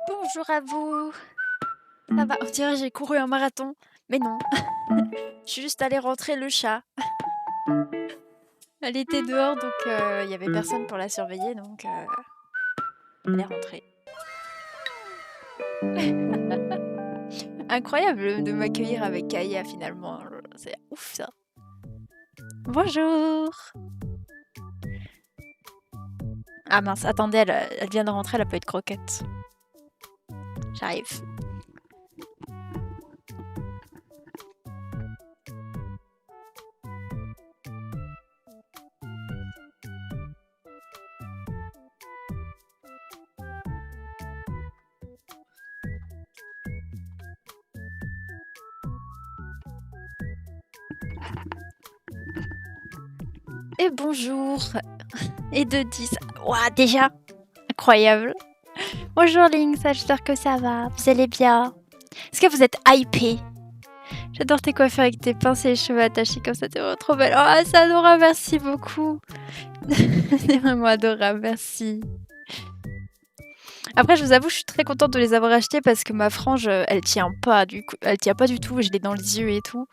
Bonjour à vous. Ça va? On dirait que j'ai couru un marathon. Mais non. Je suis juste allée rentrer le chat. Elle était dehors, donc il y avait personne pour la surveiller, donc elle est rentrée. Incroyable de m'accueillir avec Aya finalement, c'est ouf ça. Bonjour. Ah mince, attendez, elle vient de rentrer, elle a pas eu de croquettes. J'arrive. Et bonjour. Et de 10. Ouah, déjà. Incroyable. Bonjour Link, j'espère que ça va. Vous allez bien? Est-ce que vous êtes hypé? J'adore tes coiffures avec tes pinces et les cheveux attachés comme ça, t'es vraiment trop belle. Oh, c'est adorable, merci beaucoup. C'est vraiment adorable, merci. Après, je vous avoue, je suis très contente de les avoir achetés parce que ma frange, elle tient pas du coup, elle tient pas du tout. Je l'ai dans les yeux et tout,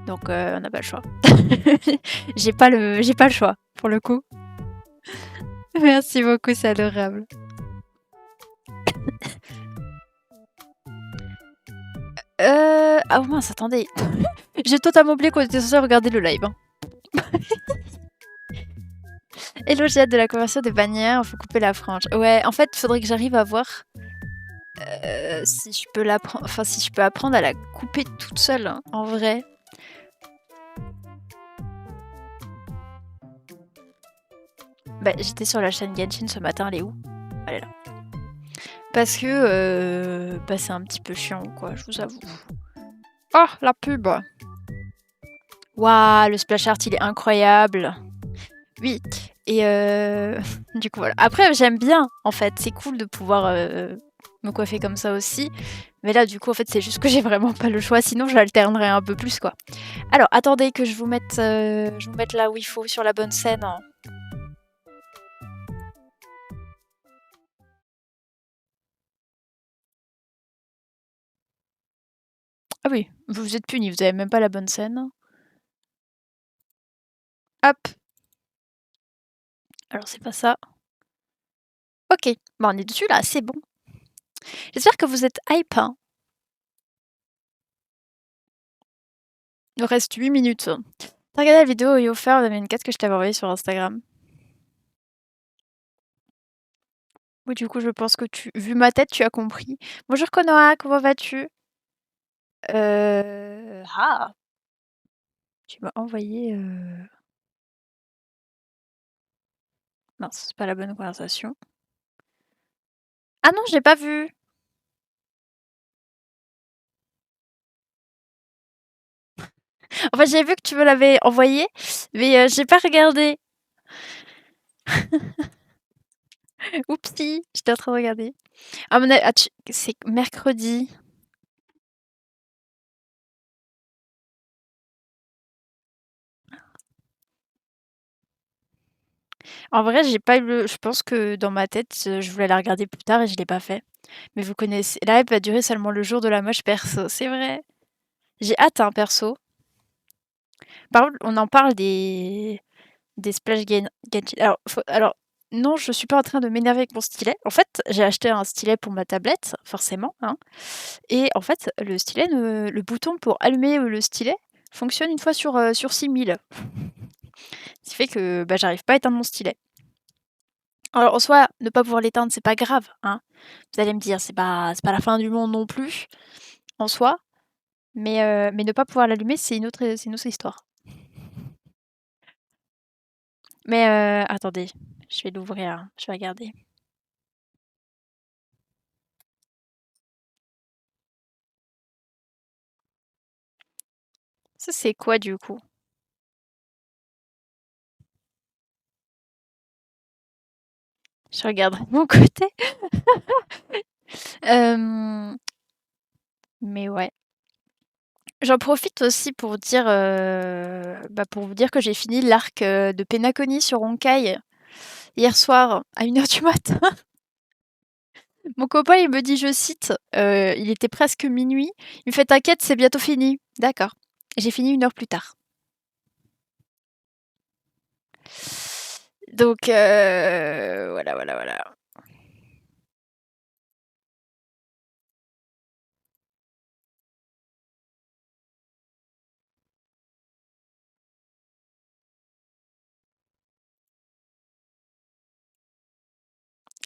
donc on n'a pas le choix. j'ai pas le choix pour le coup. Merci beaucoup, c'est adorable. Ah mince, attendez. J'ai totalement oublié qu'on était censé regarder le live. Hein. Hello, j'ai hâte de la conversion des bannières, faut couper la frange. Ouais, en fait, faudrait que j'arrive à voir si je peux l'apprendre, enfin si je peux apprendre à la couper toute seule, hein, en vrai. Bah, j'étais sur la chaîne Genshin ce matin, elle est où? Elle est là. Parce que bah, c'est un petit peu chiant, quoi, je vous avoue. Oh, la pub! Waouh, le splash art, il est incroyable! Oui, et du coup, voilà. Après, j'aime bien, en fait, c'est cool de pouvoir me coiffer comme ça aussi. Mais là, du coup, en fait, c'est juste que j'ai vraiment pas le choix, sinon j'alternerais un peu plus, quoi. Alors, attendez que je vous mette là où il faut, sur la bonne scène. Hein. Ah oui, vous êtes puni, vous avez même pas la bonne scène. Hop. Alors, c'est pas ça. Ok, bon, on est dessus, là, c'est bon. J'espère que vous êtes hype, hein. Il nous reste 8 minutes. T'as regardé la vidéo Yofer de MN4 que je t'avais envoyée sur Instagram? Oui, du coup, je pense que vu ma tête, tu as compris. Bonjour Konoha, comment vas-tu? Ah! Tu m'as envoyé... Mince, c'est pas la bonne conversation. Ah non, je l'ai pas vu! En fait, j'ai vu que tu me l'avais envoyé, mais j'ai pas regardé. Oupsie, j'étais en train de regarder. Ah, c'est mercredi. En vrai, j'ai pas eu le... Je pense que dans ma tête, je voulais la regarder plus tard et je l'ai pas fait. Mais vous connaissez... La hype va durer seulement le jour de la moche perso, c'est vrai. J'ai hâte, hein, perso. Par contre, on en parle des splash Genshin. Alors, non, je suis pas en train de m'énerver avec mon stylet. En fait, j'ai acheté un stylet pour ma tablette, forcément. Hein. Et en fait, le stylet, le bouton pour allumer le stylet fonctionne une fois sur 6000. Ce qui fait que bah, j'arrive pas à éteindre mon stylet. Alors, en soi, ne pas pouvoir l'éteindre, c'est pas grave. Hein. Vous allez me dire, c'est pas la fin du monde non plus, en soi. Mais ne pas pouvoir l'allumer, c'est une autre histoire. Mais attendez, je vais l'ouvrir, je vais regarder. Ça, c'est quoi du coup? Je regarderai de mon côté. Mais ouais. J'en profite aussi pour dire, pour vous dire que j'ai fini l'arc de Penacony sur Honkai hier soir à 1h du matin. Mon copain, il me dit, je cite, il était presque minuit. Il me fait t'inquiète, c'est bientôt fini. D'accord. J'ai fini 1 heure plus tard. Donc voilà, voilà, voilà.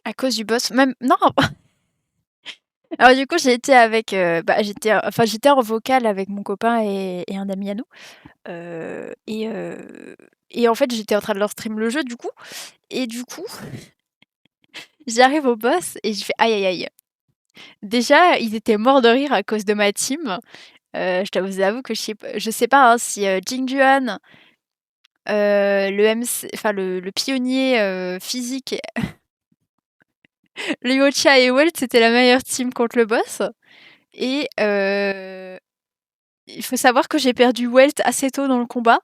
À cause du boss, même non! Alors du coup, j'ai été avec, j'étais en vocal avec mon copain et un ami à nous, et en fait, j'étais en train de leur stream le jeu du coup et du coup, j'arrive au boss et je fais: «Aïe, aïe, aïe». Déjà, ils étaient morts de rire à cause de ma team. Je vous avoue que je sais pas, hein, si, Jingjuan, le MC enfin le pionnier, physique, Lyocha et Welt, c'était la meilleure team contre le boss et il faut savoir que j'ai perdu Welt assez tôt dans le combat,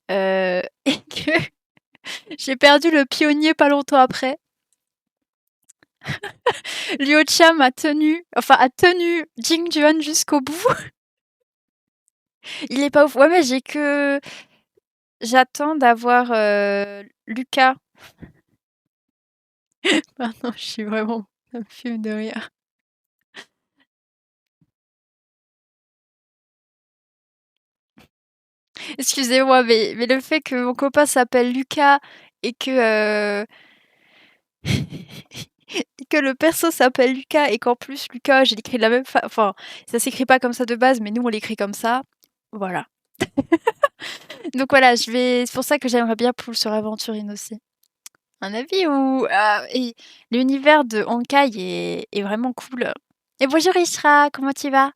et que j'ai perdu le pionnier pas longtemps après. Lyocha a tenu Jingjuan jusqu'au bout. Il est pas ouf. Ouais, mais j'attends d'avoir, Lucas. Pardon, je suis vraiment ça me fume de rire. Excusez-moi, mais le fait que mon copain s'appelle Lucas et que, et que le perso s'appelle Lucas et qu'en plus Lucas, j'ai écrit de la même enfin, ça s'écrit pas comme ça de base, mais nous on l'écrit comme ça. Voilà. Donc voilà, c'est pour ça que j'aimerais bien pull sur Aventurine aussi. Un avis ou et l'univers de Honkai est vraiment cool. Et bonjour Ishra, comment tu vas?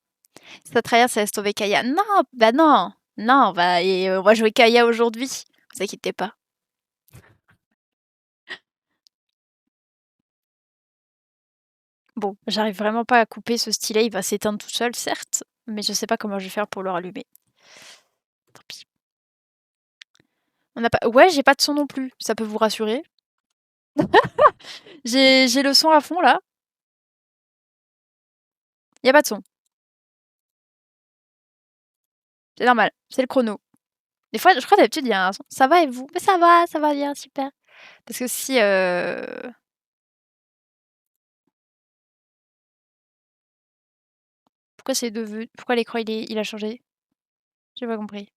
Ça traverse, ça laisse tomber Kaya. Non, bah non, non, on va jouer Kaya aujourd'hui. Vous inquiétez pas. Bon, j'arrive vraiment pas à couper ce stylet, il va s'éteindre tout seul, certes, mais je sais pas comment je vais faire pour le rallumer. Tant pis. On n'a pas... Ouais, j'ai pas de son non plus, ça peut vous rassurer. J'ai le son à fond là, y a pas de son. C'est normal, c'est le chrono. Des fois, je crois d'habitude il y a un son. Ça va et vous? Mais ça va bien, super. Parce que si... Pourquoi c'est devenu... Pourquoi l'écran il a changé? J'ai pas compris.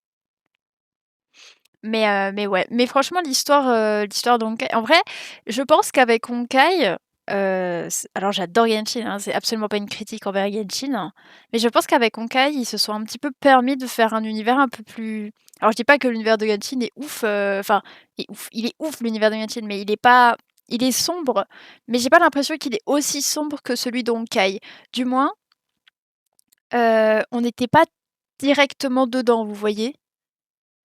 Mais ouais. Mais franchement, l'histoire d'Honkai. En vrai, je pense qu'avec Honkai, alors j'adore Genshin, hein, c'est absolument pas une critique envers Genshin, hein, mais je pense qu'avec Honkai, ils se sont un petit peu permis de faire un univers un peu plus. Alors je dis pas que l'univers de Genshin est ouf, enfin, il est ouf l'univers de Genshin, mais il est pas. Il est sombre, mais j'ai pas l'impression qu'il est aussi sombre que celui de Honkai. Du moins, on n'était pas directement dedans, vous voyez?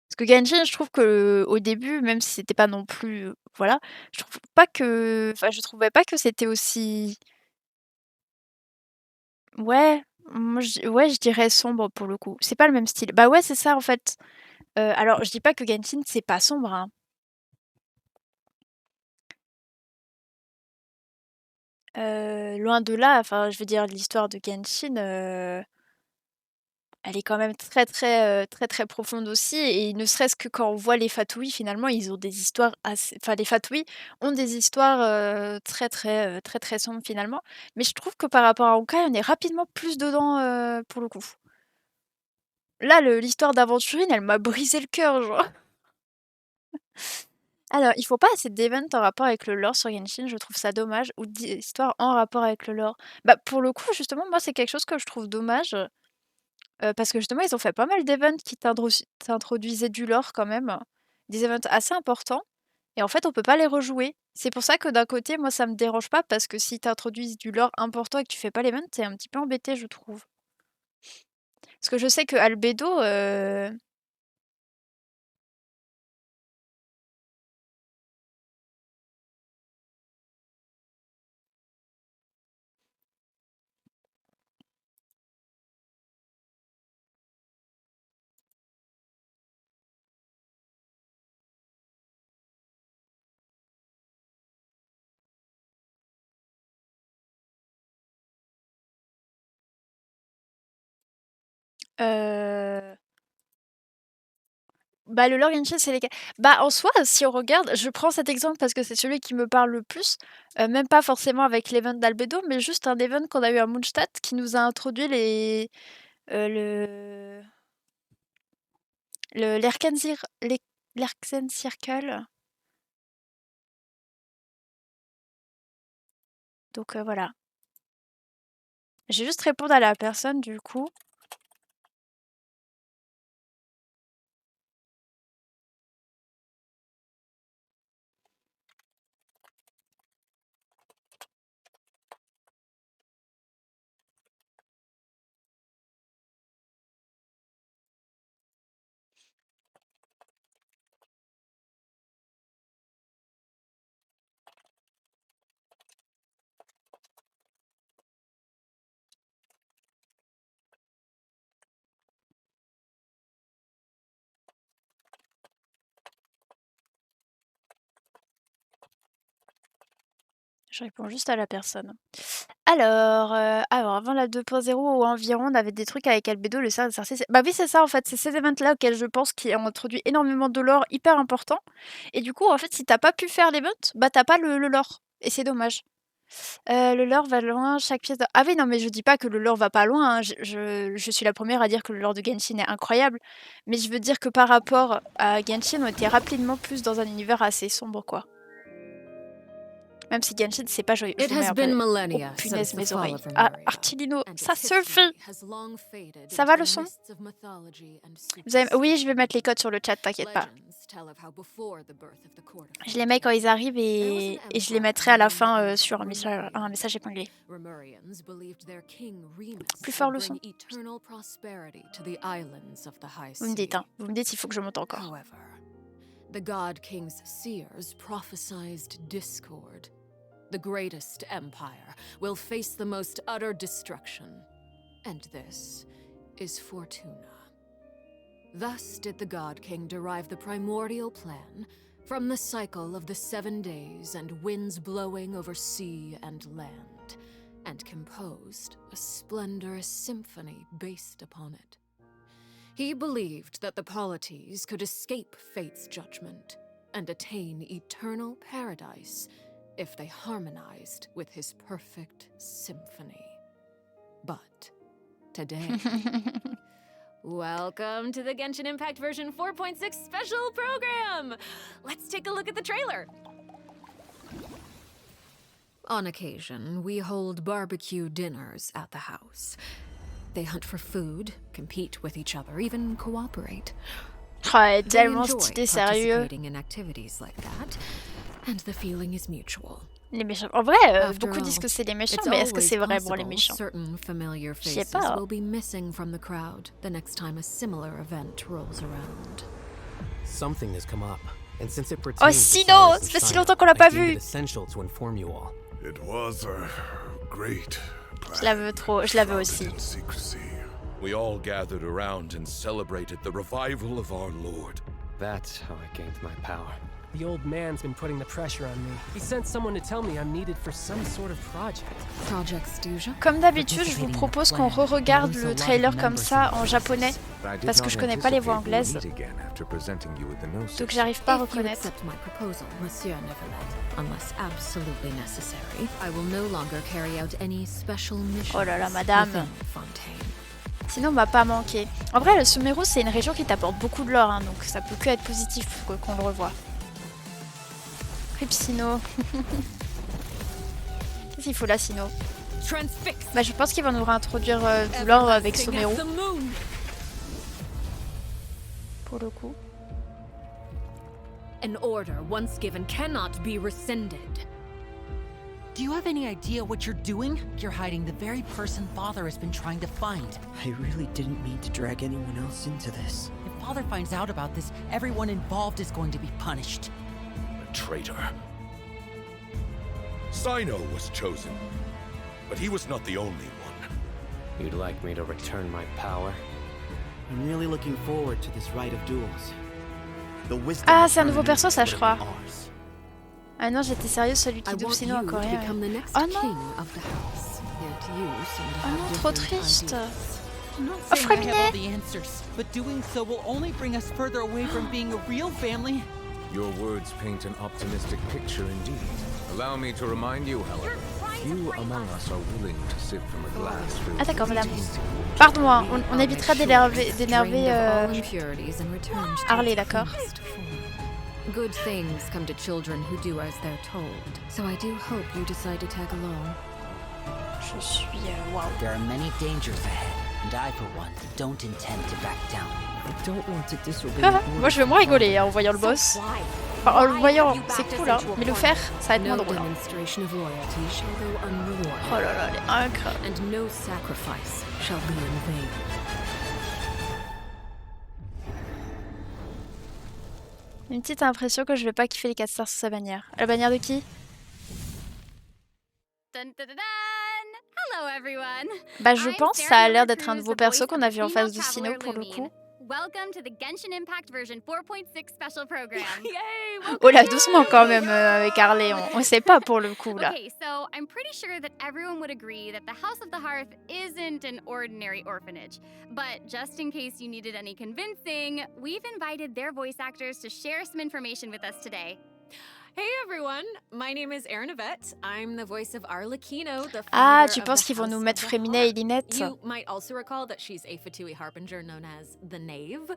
Parce que Genshin, je trouve que au début, même si c'était pas non plus, voilà, je trouvais pas que c'était aussi ouais, ouais, je dirais sombre pour le coup. C'est pas le même style. Bah ouais, c'est ça en fait. Alors je dis pas que Genshin c'est pas sombre, hein. Loin de là, enfin je veux dire l'histoire de Genshin, elle est quand même très, très profonde aussi et ne serait-ce que quand on voit les Fatui, finalement, ils ont des histoires assez enfin, les Fatui ont des histoires, très, très sombres, finalement. Mais je trouve que par rapport à Honkai, on est rapidement plus dedans, pour le coup. Là, l'histoire d'Aventurine, elle m'a brisé le cœur, genre. Alors, ils font pas assez d'events en rapport avec le lore sur Genshin, je trouve ça dommage, ou d'histoires en rapport avec le lore. Bah, pour le coup, justement, moi, c'est quelque chose que je trouve dommage. Parce que justement, ils ont fait pas mal d'events qui t'introduisaient du lore quand même, des events assez importants et en fait, on peut pas les rejouer. C'est pour ça que d'un côté, moi, ça me dérange pas parce que si t'introduisent du lore important et que tu fais pas l'event, tu un petit peu embêté, je trouve. Parce que je sais que Albedo, heu, Bah, le lore Genshin, c'est lesquels? Bah, en soi, si on regarde, je prends cet exemple parce que c'est celui qui me parle le plus, même pas forcément avec l'event d'Albedo, mais juste un event qu'on a eu à Mondstadt qui nous a introduit les l'Erken Circle. Donc voilà. Je vais juste répondre à la personne du coup. Je réponds juste à la personne. Alors avant la 2.0 ou environ, on avait des trucs avec Albedo, le cerf de Cersei. Bah oui, c'est ça en fait, c'est ces events-là auxquels je pense qui ont introduit énormément de lore hyper important. Et du coup, en fait, si t'as pas pu faire l'event, bah t'as pas le lore. Et c'est dommage. Le lore va loin, chaque pièce de... Ah oui, non, mais je dis pas que le lore va pas loin, hein. Je suis la première à dire que le lore de Genshin est incroyable. Mais je veux dire que par rapport à Genshin, on était rapidement plus dans un univers assez sombre, quoi. Même si Genshin, c'est pas joyeux. Je vous mets un peu... Oh punaise, mes oreilles. Ah, Artilino, ça suffit! Ça va le son? Oui, je vais mettre les codes sur le chat, t'inquiète pas. Je les mets quand ils arrivent et je les mettrai à la fin sur un message épinglé. Plus fort le son. Vous me dites, hein. Vous me dites s'il faut que je monte encore. The God King's seers prophesied discord. The greatest empire will face the most utter destruction. And this is Fortuna. Thus did the God King derive the primordial plan from the cycle of the 7 days and winds blowing over sea and land, and composed a splendorous symphony based upon it. He believed that the polities could escape fate's judgment and attain eternal paradise if they harmonized with his perfect symphony. But today... Welcome to the Genshin Impact version 4.6 special program! Let's take a look at the trailer! On occasion, we hold barbecue dinners at the house. They hunt for food, compete with each other, even cooperate. Oh, tellement stylé, sérieux. Participating in activities like that, and the feeling is mutual. Les méchants. En vrai, beaucoup disent que c'est les méchants, mais est-ce que c'est vraiment les méchants? Je sais pas. Will be missing from the crowd the next time a similar event rolls around. Something has come up, and since it oh, Sino! Ça fait si longtemps qu'on l'a pas vu! It was a great plan. Je la veux trop, je la veux aussi. We all gathered around and celebrated the revival of our Lord. That's how I gained my power. The old man's been putting the pressure on me. He sent someone to tell me I'm needed for some sort of project. Comme d'habitude, je vous propose qu'on re-regarde le trailer comme ça en japonais, parce que je connais pas les voix anglaises. Donc j'arrive pas à reconnaître. Oh là là, madame. Sinon, on m'a pas manqué. En vrai, le Sumeru, c'est une région qui t'apporte beaucoup de lore, hein, donc ça peut que être positif qu'on le revoie. Rip Sino. Qu'est-ce qu'il faut là, Sino? Bah, je pense qu'il va nous réintroduire du lore avec Sumeru. Pour le coup. An order once given cannot be rescinded. Do you have any idea what you're doing? You're hiding the very person Father has been trying to find. I really didn't mean to drag anyone else into this. If Father finds out about this, everyone involved is going to be punished. A traitor. Sino was chosen, but he was not the only one. You'd like me to return my power? I'm really looking forward to this rite of duels. The wisdom ah, c'est un nouveau perso, ça, je crois. Ah non, j'étais sérieux, celui qui double Sino en coréen. Oh non! Oh non, trop triste! I'm not Oh, saying I have all Freminet! the answers, but doing so will only bring us further away from being a real family. Your words paint an optimistic picture indeed. Allow me to remind you, however, few among us are willing to sip from a glass filled Ah d'accord, with madame. tainted water. Pardon, hein, on évitera d'énerver Drained of all impurities and returned to Harley, its d'accord. cleanest form. Good things come to children who do as they're told. So I do hope you decide to tag along. Je suis... waouh. There are many dangers ahead, and I, for one, don't intend to back down. I don't want to disobey Ah, orders. moi je vais moins rigoler hein, en voyant le boss. Enfin, en le voyant, c'est cool hein, mais le faire, ça va être moins No drôle. Hein. demonstration of loyalty shall go unrewarded. Oh là là, elle est incroyable. And no sacrifice shall be in vain. Une petite impression que je vais pas kiffer les 4 stars sur sa bannière. La bannière de qui? Dun, dun, dun, dun. Hello everyone. Bah je I'm pense Sarah ça a l'air Miller d'être un Cruz, nouveau the perso voice qu'on of a the vu en female face de Sino traveler pour le Lumine. coup. Welcome to the Genshin Impact version 4.6 special program. Yay! Oh là, doucement quand même avec Harley, on sait pas pour le coup là. Okay, so I'm pretty sure that everyone would agree that the House of the Hearth isn't an ordinary orphanage. But just in case you needed any convincing, we've invited their voice actors to share some information with us today. Hey everyone, my name is Erin Yvette. I'm the voice of Arlecchino, the Ah, founder tu of penses the qu'ils vont House nous of mettre the Freminet et Hearth. Lynette? You might also recall that she's a Fatui harbinger known as the Knave.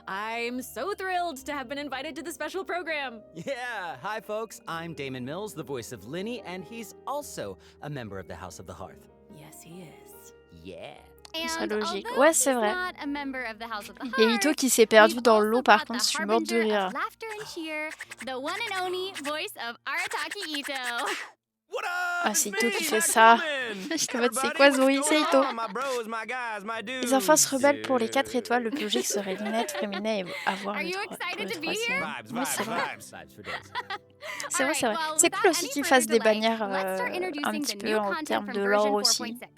I'm so thrilled to have been invited to the special program. Yeah, hi folks, I'm Damon Mills, the voice of Linny, and he's also a member of the House of the Hearth. Yes, he is. Yeah. C'est And logique. although Ouais, he's c'est vrai. not a member of the House of the Il y a Ito Hearth, qui s'est perdu we've dans also l'eau par got contre, the je suis morte de harbinger rire. of laughter and cheer, the one and only voice of Arataki Ito. What Ah, up? c'est It's Ito me, qui fait Max ça. Coleman. Je te mode, c'est Everybody, quoi what's Zoé? going C'est Ito. on? My bros, my guys, my dudes. Les enfants se rebellent pour les 4 étoiles, le plus logique serait Lynette, Freminet et avoir Are le you pour excited le to be troisième. here? Vibes, Oui, vibes, c'est vrai. vibes. Vibes for days. C'est vrai, c'est vrai. Alright, well, C'est cool without aussi any qu'ils further fassent des delay, bannières let's start un introducing petit the peu new en content termes from de version lore aussi. 4.6.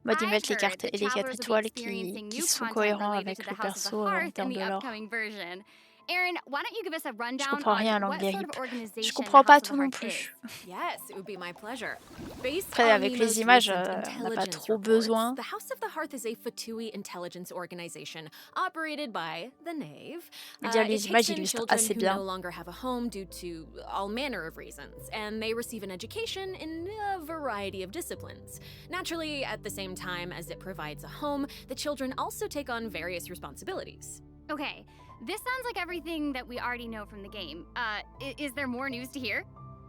Bah, d'y I've mettre les heard cartes that et les 4 travelers will be étoiles experiencing qui new sont content cohérents related avec to le the House of the perso en Hearth in termes the de lore. upcoming version. Erin, why don't you give us a Je rundown comprends rien à on what l'anglais sort hip. of organization Je the comprends pas House of tout the non Hearth plus. is? Yes, it would be my pleasure. Based Après, on avec the les most images, recent on n'a pas intelligence trop reports, besoin. the House of the Hearth is a Fatui intelligence organization operated by the Knave. Dire It les takes images in illustrent children assez who bien. no longer have a home due to all manner of reasons, and they receive an education in a variety of disciplines. Naturally, at the same time as it provides a home, the children also take on various responsibilities. Okay, this sounds like everything that we already know from the game. Is there more news to hear?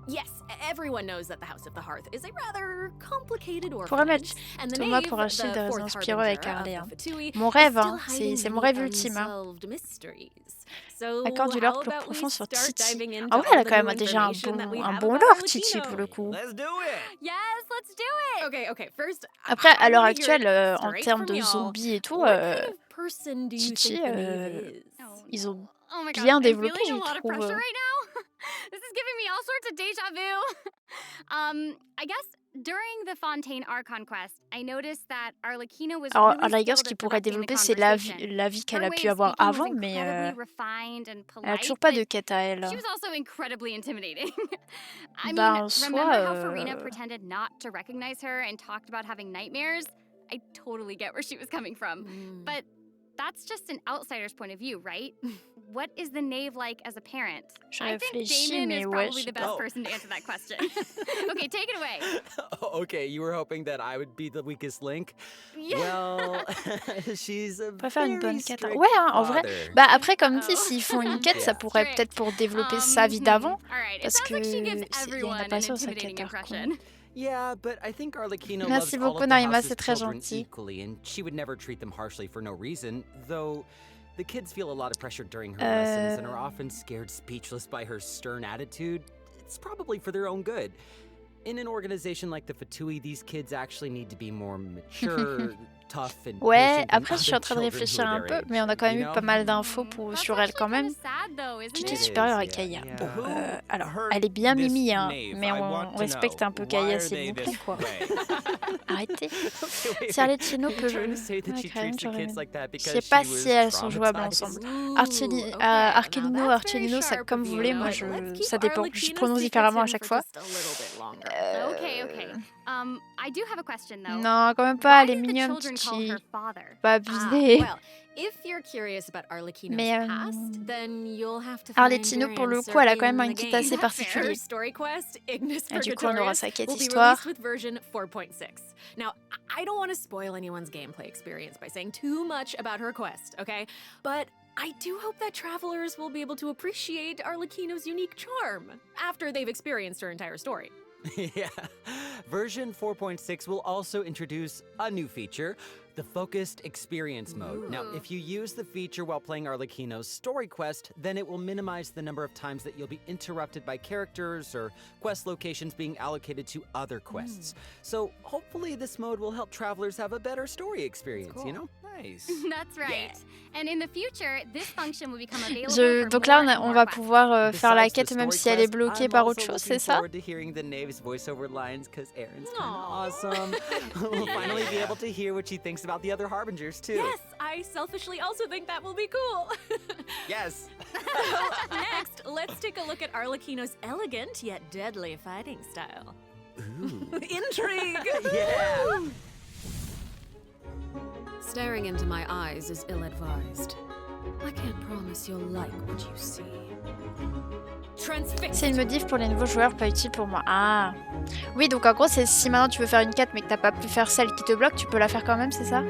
Yes, everyone knows that the House of the Hearth is a rather complicated Pourrait orphanage, mettre and the tournoi Knave, pour acheter des the raisins fourth spiraux avec harbinger Harley. of Hein. the Fatui, Mon is rêve, still hein. hiding C'est mon many rêve ultime. Hein. unsolved mysteries. So, Accorde du how lore plus about we profond sur start Titi. diving into Ah ouais, all elle a the quand new même déjà information that we un have bon about lore, Titi, Arlecchino? pour le coup. Let's do it. Yes, let's do it! Okay, first, Après, à I l'heure wanna hear actuelle, it en straight termes from de y'all. zombies et tout, What kind of person do you Titi, think the Knave is? Oh, ils ont Oh my bien gosh, I'm développé, feeling a je lot of trouve. pressure right now. This is giving me all sorts of deja vu. I guess during the Fontaine Archon quest, I noticed that Arlecchino was Alors, à really la rigueur, ce skilled qu'il at pourrait directing the développer, c'est la conversation. vie qu'elle Her a way pu of avoir speaking was avant, mais incredibly refined and elle a polite, toujours pas de but quête à elle. she was also incredibly intimidating. I Bah, mean, en soi, remember how Farina pretended not to recognize her and talked about having nightmares? I totally get where she was coming from. But that's just an outsider's point of view, right? What is the Knave like as a parent? Je I think réfléchis, Damon mais is ouais, probably je the sais best pas. person to answer that question. Okay, take it away. Okay, you were hoping that I would be the weakest link? Yeah. Well, she's a On pourrait faire une very bonne quête. strict Ouais, hein, en vrai. father. Bah après, comme dit, Uh-oh. s'ils font une quête, ça Yeah. pourrait Strict. peut-être pour développer sa vie d'avant. All right, it Parce sounds like she que gives il y a une everyone an impatience à intimidating 14 impression. Yeah, but I think Arlecchino Merci loves all beaucoup, of the Naïma, house's c'est très children gentil. equally, and she would never treat them harshly for no reason, though the kids feel a lot of pressure during her lessons and are often scared speechless by her stern attitude. It's probably for their own good. In an organization like the Fatui, these kids actually need to be more mature, tough, and Ouais, patient than après je suis other en train de children who réfléchir are un their peu, mais on a age, quand même you eu know? pas mal d'infos That's sur elle actually quand même. kinda sad though, isn't Titi est it? supérieure à Yeah, Kaya. yeah. Bon, Who alors, hurt elle est bien this mimi, hein, knave? mais I on want to respecte know. un peu Why Kaya, are s'il they vous plaît, this quoi. way? Arrêtez. Okay, Si wait, Arlecchino are you peut trying jouer. to say that Ouais, she quand même, treats the j'aurais kids aimé. like that Je because sais pas she si was elles sont jouables traumatized? ensemble. Ooh, Archelino, okay, now Archelino, that's very Archelino, ça sharp comme of vous you, voulez, moi but let's keep ça dépend. Je Arlecchino's prononce secrets différemment à hidden chaque for fois. just a little bit longer. Okay, okay. I do have a question though. Non, quand même pas, Why elle est did the mignonne, children call Titi. her father? Pas abusé. Well, if you're curious about Arlecchino's Mais past, then you'll have to find Arlecchino, pour your le answer coup, elle a quand in même un the kit game. assez Her particulier. story quest, Ignis Et du coup, on aura Purgatorius, sa quête will be histoire. released with version 4.6. Now, I don't want to spoil anyone's gameplay experience by saying too much about her quest, okay? But I do hope that travelers will be able to appreciate Arlecchino's unique charm after they've experienced her entire story. Yeah. Version 4.6 will also introduce a new feature, the Focused Experience Mode. Now, if you use the feature while playing Arlecchino's story quest, then it will minimize the number of times that you'll be interrupted by characters or quest locations being allocated to other quests. So hopefully this mode will help travelers have a better story experience, you know? Nice. That's right. And in the future, this function will become available for Donc là, more and on more va quests. pouvoir faire la Besides the quête même story si elle est quest, bloquée I'm par also autre chose, looking c'est ça? forward to hearing the Knave's voiceover lines because Erin's kind of awesome. We'll finally be able to hear what she thinks about the other Harbingers too. Yes, I selfishly also think that will be cool. Yes. So, next, let's take a look at Arlecchino's elegant yet deadly fighting style. Ooh. Intrigue! Yeah. Staring into my eyes is ill-advised. I can't promise you'll like what you see. Transfixed. C'est une modif pour les nouveaux joueurs, pas utile pour moi. Ah. Oui, donc en gros, c'est si maintenant tu veux faire une quête mais que t'as pas pu faire celle qui te bloque, tu peux la faire quand même, c'est ça?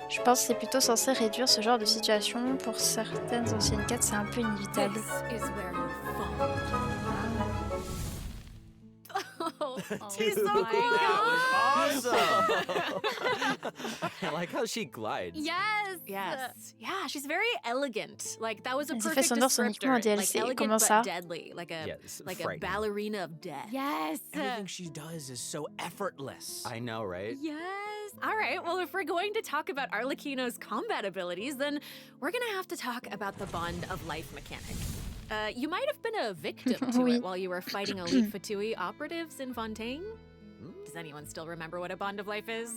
Je pense que c'est plutôt censé réduire ce genre de situation. Pour certaines anciennes quêtes, c'est un peu inévitable. This is where you fall. Oh, she's so Dude, cool. that was awesome. I like how she glides. Yes. Yes. Yeah, she's very elegant. Like that was a Les effets perfect sonores sont uniquement en descriptor. Like DLC. elegant Comment but ça? deadly. Like a Yes, like a frightening. ballerina of death. Yes. Everything she does is so effortless. I know, right? Yes. All right. Well, if we're going to talk about Arlecchino's combat abilities, then we're gonna have to talk about the Bond of Life mechanic. You might have been a victim to Oui. it while you were fighting elite Fatui operatives in Fontaine. Does anyone still remember what a Bond of Life is?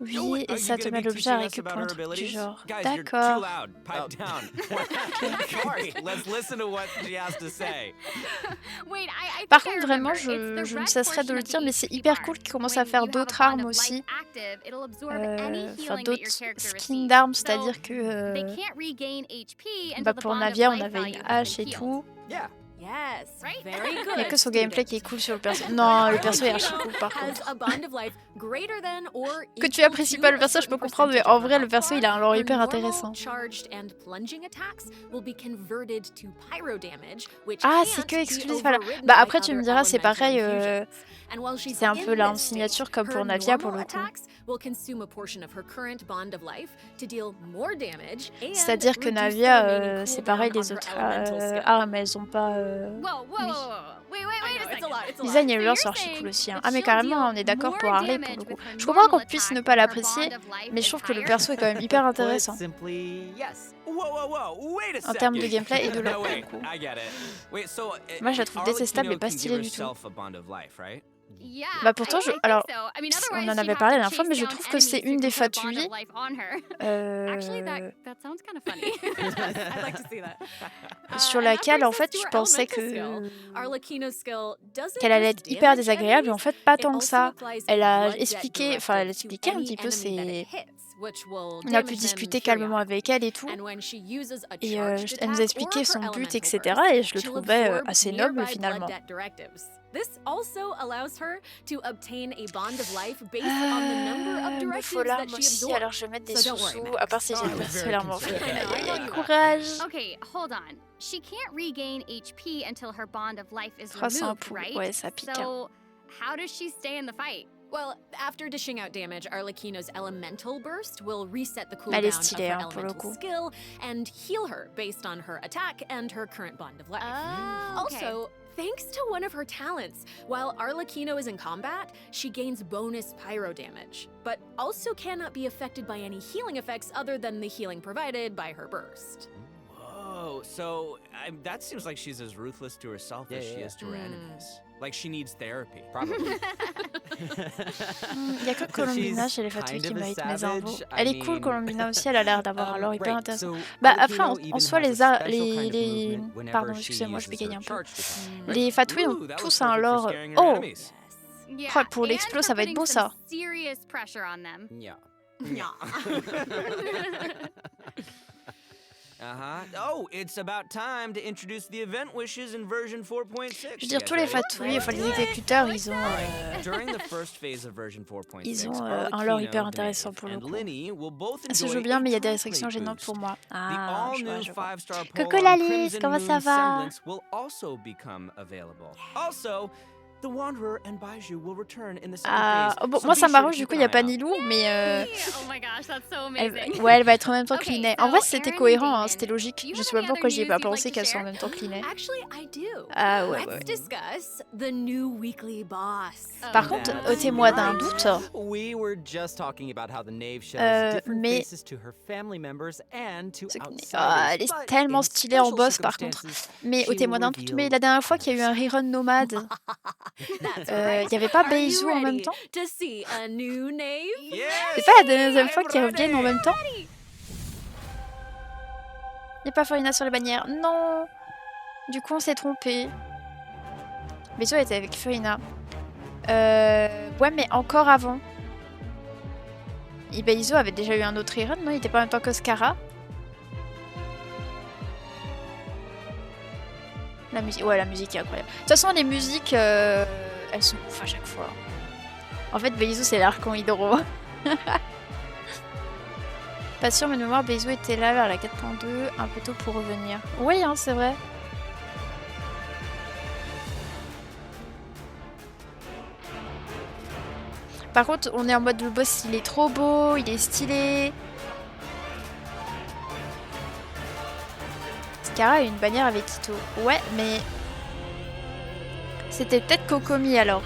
Oui, et ça te met l'objet à récupérer un truc du genre. Guys, you're too D'accord. loud. Pipe down. Sorry, let's listen to what she has to say. Wait, I Par think I contre, vraiment, remember. It's the je ne red cesserai de portion le of the dire, mais c'est HP hyper bar. cool qu'ils commencent When à faire you have d'autres a bond armes of aussi. life active, it'll absorb any Enfin, healing that your d'autres character skins receives. d'armes, So, c'est-à-dire que they can't regain HP until bah, the pour bond of Navia, on life avait value une has hache been et healed. tout. Yeah. Yes. Right? Very good. Il n'y a que son student. gameplay qui est cool sur le perso. Non, le perso est archi cool par Has contre. a bond of life greater than or Que tu equal apprécies to pas le a perso, je certain peux comprendre, mais percentage en of vrai, her le perso, il a un bar. lore Her hyper normal, intéressant. charged and plunging attacks will be converted to pyro damage, which Ah, can't c'est que be exclusif à la... overridden Bah by après, tu me other diras, c'est elemental pareil, infusions. And while she's c'est un in peu la this signature state, comme pour her Navia pour normal le coup. attacks will consume a portion of her current bond of life to deal more damage and C'est-à-dire que reduce the Navia, remaining c'est cooldown pareil, on les her autres elemental skill. armes, elles ont pas... Whoa, whoa, whoa, whoa. Wait, wait, I wait know, a it's a second. lot, it's a lot. Design et So lore you're sont archi saying cool aussi. Hein. that Ah mais she'll carrément, deal on est d'accord more pour Harley damage pour le coup. with her Je comprends qu'on normal puisse attack ne pas when her l'apprécier, bond of life mais je is trouve que le higher. perso est quand même hyper Put intéressant. simply, yes. Whoa, whoa, whoa! Wait a En second. termes de gameplay et de lore No, pour le wait, coup. I get it. Wait, so Moi, je la trouve détestable et pas Arlecchino stylée can du give tout. herself a bond of life, right? Yeah, Bah pourtant, I think alors, so. I mean, on otherwise en she'd avait have parlé to la dernière fois, mais chase je down trouve que c'est enemies une who des can put a bond Fatui. of life on her. Actually, that sounds kind of funny. I'd like to see that. Sur And that laquelle, brings en us fait, to je her pensais elemental skill. que... Arlecchino's skill doesn't qu'elle allait just être hyper damage désagréable, et en enemies, fait, pas it tant que also ça. applies Elle a a blood debt expliqué, enfin, elle directive to expliquait un any petit peu enemy that it ses... hits, which will On a pu damage them discuter calmement periodically. avec elle et tout. And when she uses a Et charged elle nous attack a expliqué or son her but, elemental etc. burst, Et je le she'll trouvais absorb assez noble nearby finalement. blood debt directives. This also allows her to obtain a bond of life based on the number of Il me faut directives l'arme that she aussi, absorbs. alors je vais mettre des So don't worry, sous-sous, Max. à part si j'ai I was very particulièrement fait. concerned. Aïe, aïe, aïe, you courage. Okay, hold on. She can't regain HP until her bond of life is 300 removed, poux, right? ouais, ça pique. Hein. So, how does she stay in the fight? Well, after dishing out damage, Arlecchino's elemental burst will reset the Elle est cooldown of stylée, her hein, pour le elemental coup. skill and heal her based on her attack and her current bond of life. Oh, okay. Also, thanks to one of her talents, while Arlecchino is in combat, she gains bonus pyro damage, but also cannot be affected by any healing effects other than the healing provided by her burst. Oh, so that seems like she's as ruthless to herself as she is to her enemies. Like she needs therapy. Probably. Il y a que Colombina chez les fatouilles qui mérite mes infos. Elle est cool, Colombina aussi, elle a l'air d'avoir un lore hyper intéressant. Bah après, en soi, Pardon, excusez-moi, je bégaye un peu. Les fatouilles ont tous un lore... Oh! Oh, pour l'explo, ça va être beau, ça. Serious pressure on them. Yeah. Oh, it's about time to introduce the event wishes in version 4.6. Je veux dire, tous les fatouilles, enfin les exécuteurs, ils ont... During the first phase of version 4.6, Ils ont un lore hyper intéressant pour le coup. Ça se joue bien, mais il y a des restrictions gênantes pour moi. Ah, je vois. Coucou Lalice, comment ça va? The Wanderer and Baiju will return in the second Ah, phase. bon, moi ça m'arrange, du coup il n'y a pas Nilou, mais Oh my gosh, that's so amazing. ouais, elle va être en même temps que Okay, Linet. so En vrai c'était Aaron cohérent, Damon, hein, c'était logique. do you Je have sais pas any pourquoi other j'y ai pas news you'd pensé like to qu'elles soient en share? même temps que Linet. Actually, I do. Ah ouais, Let's ouais. discuss the new weekly boss. Par contre, ôtez-moi d'un doute. We were just talking about how the knave shows different Mais faces to her family members and to ah, elle est tellement stylée en boss par contre. Mais ôtez-moi d'un doute, mais la dernière fois qu'il y a eu un rerun nomade, il y avait pas Beizou en même temps? To see a new knave? C'est pas la deuxième fois qu'ils reviennent en même temps? Il n'y a pas Farina sur les bannières. Non! Du coup, on s'est trompé. Beizou était avec Farina. Ouais, mais encore avant. Et Beizou avait déjà eu un autre rerun, non? Il était pas en même temps qu'Oscara? La musique, ouais, la musique est incroyable. De toute façon, les musiques, elles sont ouf à chaque fois. En fait, Beizou, c'est l'archon hydro. Pas sûr, mais de mémoire, Beizou était là vers la 4.2, un peu tôt pour revenir. Oui, hein, c'est vrai. Par contre, on est en mode le boss, il est trop beau, il est stylé. Skara a une bannière avec Ito. Ouais, mais... C'était peut-être Kokomi alors.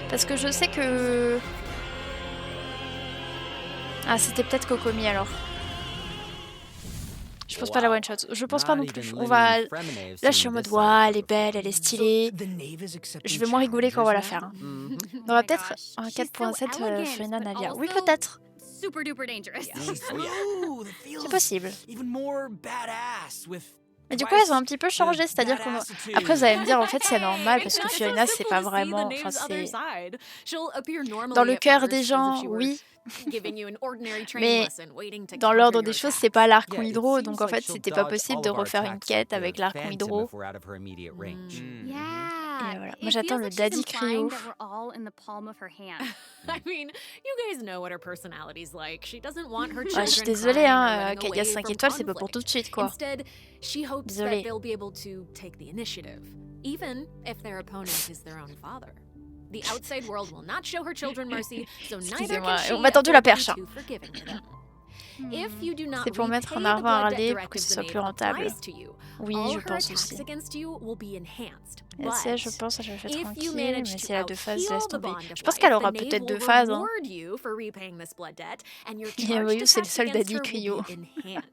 Parce que je sais que... Ah, c'était peut-être Kokomi alors. Je pense pas la one shot. Je pense pas non plus. On va... Là, je suis en mode, waouh, elle est belle, elle est stylée. Je vais moins rigoler quand on va la faire. Hein. On va peut-être un 4.7 Farina Nadia. Oui, peut-être. Super duper dangerous. C'est possible. Mais du coup, elles ont un petit peu changé, c'est-à-dire qu'on... Après, vous allez me dire, en fait, c'est normal, parce que Fiorina, c'est pas vraiment... Enfin, c'est... Dans le cœur des gens, oui. Mais dans l'ordre des choses, c'est pas l'archon hydro, donc en fait, c'était pas possible de refaire une quête avec l'archon hydro. Et voilà. Moi, j'attends le daddy cryo. I mean, you guys know what her personality's like. She doesn't want her children Je suis désolée, hein, crying or running Kadia away 5 from étoiles, c'est pas pour conflict. tout de suite, quoi. Instead, she hopes that Désolée. they'll be able to take the initiative, even if their opponent is their own father. The outside world will not show her children mercy, so neither Excusez-moi, can she on m'a tendu la afford perche. to be too forgiving to them. If you do not C'est pour mettre repay en the avant un blood debt relais pour que ce directives soit the plus knave rentable. applies to you, Oui, all je her pense attacks aussi. against you will be enhanced. Et si je But pense, je le fais if you tranquille, manage mais to si elle a 2 phases, out-heal laisse the tomber. bond of Je pense life, qu'elle the aura knave peut-être will 2 phases. Hein. reward you for repaying this blood debt, and your Et charge voyou, to c'est le tax seul against daddy her cryo. will be enhanced.